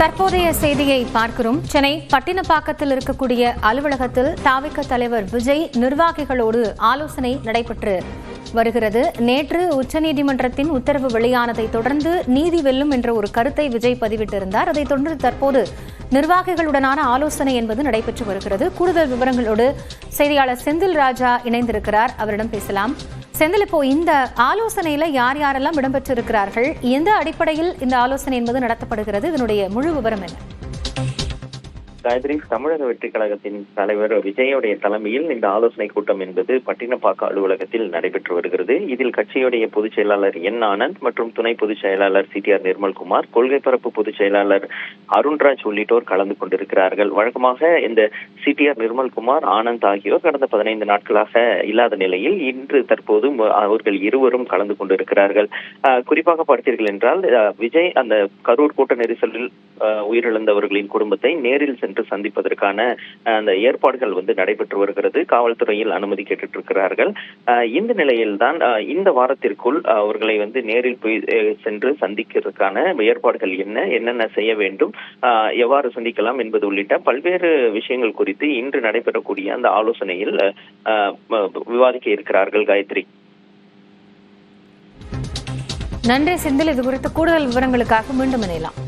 தற்போதைய செய்தியை பார்க்கிறோம். சென்னை பட்டினப்பாக்கத்தில் இருக்கக்கூடிய அலுவலகத்தில் தாவிக தலைவர் விஜய் நிர்வாகிகளோடு ஆலோசனை நடைபெற்று வருகிறது. நேற்று உச்சநீதிமன்றத்தின் உத்தரவு வெளியானதை தொடர்ந்து நீதி வெல்லும் என்ற ஒரு கருத்தை விஜய் பதிவிட்டிருந்தார். அதைத் தொடர்ந்து தற்போது நிர்வாகிகளுடனான ஆலோசனை என்பது நடைபெற்று வருகிறது. கூடுதல் விவரங்களோடு செய்தியாளர் செந்தில் ராஜா இணைந்திருக்கிறார். அவரிடம் பேசலாம். செந்தில், இப்போ இந்த ஆலோசனையில யார் யாரெல்லாம் இடம்பெற்றிருக்கிறார்கள், எந்த அடிப்படையில் இந்த ஆலோசனை என்பது நடத்தப்படுகிறது, இதனுடைய முழு விவரம் என்ன? காயத்ரி, தமிழக வெற்றி கழகத்தின் தலைவர் விஜயோடைய தலைமையில் இந்த ஆலோசனை கூட்டம் என்பது பட்டினப்பாக்க அலுவலகத்தில் நடைபெற்று வருகிறது. இதில் கட்சியுடைய பொதுச் செயலாளர் என் ஆனந்த் மற்றும் துணை பொதுச் செயலாளர் CTR நிர்மல்குமார், கொள்கை பரப்பு பொதுச் செயலாளர் அருண்ராஜ் உள்ளிட்டோர் கலந்து கொண்டிருக்கிறார்கள். வழக்கமாக இந்த CTR நிர்மல்குமார், ஆனந்த் ஆகியோர் கடந்த 15 நாட்களாக இல்லாத நிலையில் இன்று தற்போது அவர்கள் இருவரும் கலந்து கொண்டிருக்கிறார்கள். குறிப்பாக பார்த்தீர்கள் என்றால் விஜய் அந்த கரூர் கூட்ட நெரிசலில் உயிரிழந்தவர்களின் குடும்பத்தை நேரில் சென்று சந்திப்பதற்கான அந்த ஏற்பாடுகள் நடைபெற்று வருகிறது. காவல்துறையில் அனுமதி கேட்டு இருக்கிறார்கள். இந்த நிலையில் தான் இந்த வாரத்திற்குள் அவர்களை நேரில் போய் சென்று சந்திக்கிறதுக்கான ஏற்பாடுகள் என்னென்ன செய்ய வேண்டும், எவ்வாறு சந்திக்கலாம் என்பது உள்ளிட்ட பல்வேறு விஷயங்கள் குறித்து இன்று நடைபெறக்கூடிய அந்த ஆலோசனையில் விவாதிக்க இருக்கிறார்கள். காயத்ரி, நன்றி செந்தில். இது குறித்த கூடுதல் விவரங்களுக்காக மீண்டும் இணையலாம்.